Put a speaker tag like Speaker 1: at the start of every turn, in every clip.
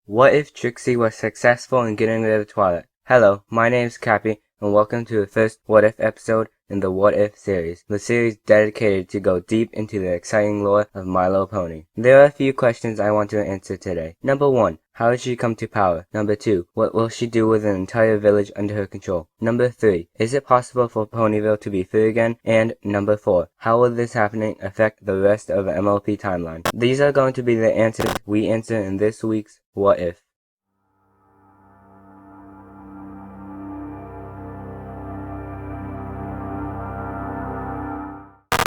Speaker 1: What if Trixie was successful in getting rid of Twilight? Hello, my name's Cappy, and welcome to the first What If episode in the What If series, the series dedicated to go deep into the exciting lore of My Little Pony. There are a few questions I want to answer today. Number 1. How did she come to power? Number 2. What will she do with an entire village under her control? Number 3. Is it possible for Ponyville to be free again? And number 4. How will this happening affect the rest of the MLP timeline? These are going to be the answers we answer in this week's What If.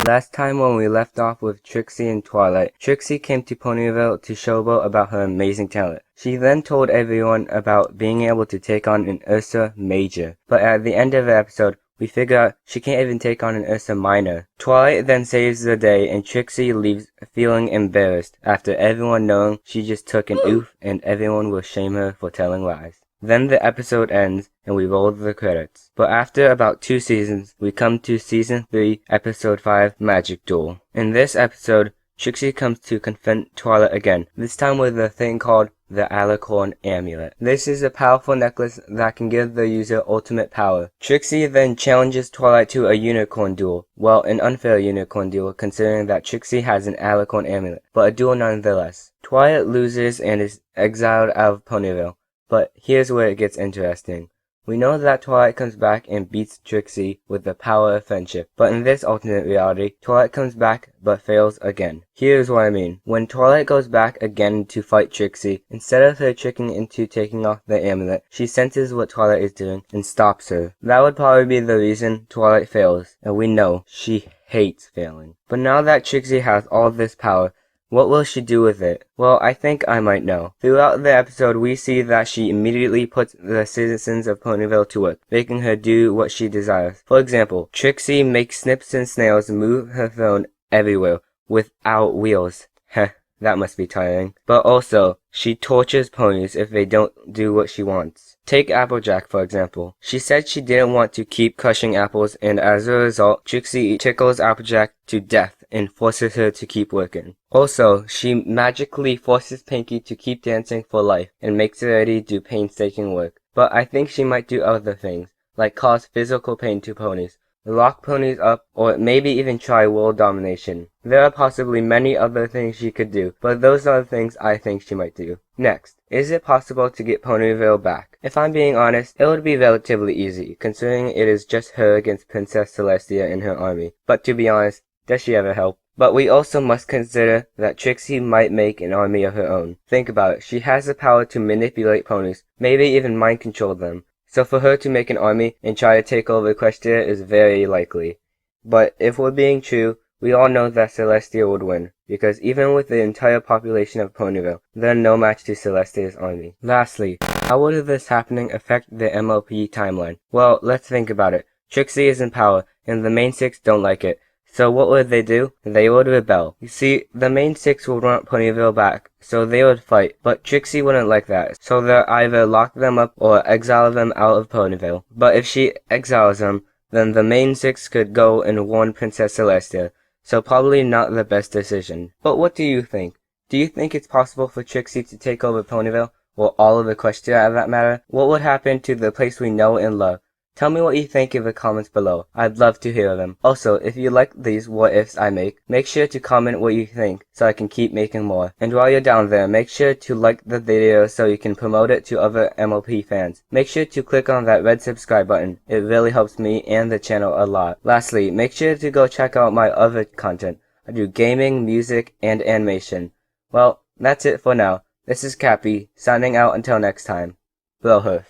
Speaker 1: Last time when we left off with Trixie and Twilight, Trixie came to Ponyville to showboat about her amazing talent. She then told everyone about being able to take on an Ursa Major, but at the end of the episode, we figure out she can't even take on an Ursa Minor. Twilight then saves the day and Trixie leaves feeling embarrassed after everyone knowing she just took an oof and everyone will shame her for telling lies. Then the episode ends and we roll the credits. But after about 2 seasons, we come to Season 3, Episode 5, Magic Duel. In this episode, Trixie comes to confront Twilight again, this time with a thing called the Alicorn Amulet. This is a powerful necklace that can give the user ultimate power. Trixie then challenges Twilight to a unicorn duel. Well, an unfair unicorn duel considering that Trixie has an Alicorn Amulet, but a duel nonetheless. Twilight loses and is exiled out of Ponyville. But here's where it gets interesting. We know that Twilight comes back and beats Trixie with the power of friendship. But in this alternate reality, Twilight comes back but fails again. Here's what I mean. When Twilight goes back again to fight Trixie, instead of her tricking into taking off the amulet, she senses what Twilight is doing and stops her. That would probably be the reason Twilight fails, and we know she hates failing. But now that Trixie has all this power, what will she do with it? Well, I think I might know. Throughout the episode, we see that she immediately puts the citizens of Ponyville to work, making her do what she desires. For example, Trixie makes Snips and Snails move her throne everywhere without wheels. Heh, that must be tiring. But also, she tortures ponies if they don't do what she wants. Take Applejack, for example. She said she didn't want to keep crushing apples, and as a result, Trixie tickles Applejack to death and forces her to keep working. Also, she magically forces Pinkie to keep dancing for life and makes Rarity do painstaking work. But I think she might do other things, like cause physical pain to ponies, lock ponies up, or maybe even try world domination. There are possibly many other things she could do, but those are the things I think she might do. Next, is it possible to get Ponyville back? If I'm being honest, it would be relatively easy, considering it is just her against Princess Celestia and her army. But to be honest, does she ever help? But we also must consider that Trixie might make an army of her own. Think about it, she has the power to manipulate ponies, maybe even mind control them. So for her to make an army and try to take over Equestria is very likely. But if we're being true, we all know that Celestia would win, because even with the entire population of Ponyville, they're no match to Celestia's army. Lastly, how would this happening affect the MLP timeline? Well, let's think about it. Trixie is in power, and the main 6 don't like it. So what would they do? They would rebel. You see, the main 6 would want Ponyville back, so they would fight, but Trixie wouldn't like that, so they'll either lock them up or exile them out of Ponyville. But if she exiles them, then the main 6 could go and warn Princess Celestia, so probably not the best decision. But what do you think? Do you think it's possible for Trixie to take over Ponyville, or all of Equestria at that matter? What would happen to the place we know and love? Tell me what you think in the comments below. I'd love to hear them. Also, if you like these what ifs I make sure to comment what you think so I can keep making more. And while you're down there, make sure to like the video so you can promote it to other MLP fans. Make sure to click on that red subscribe button. It really helps me and the channel a lot. Lastly, make sure to go check out my other content. I do gaming, music, and animation. Well, that's it for now. This is Cappy, signing out until next time. Blowhurf.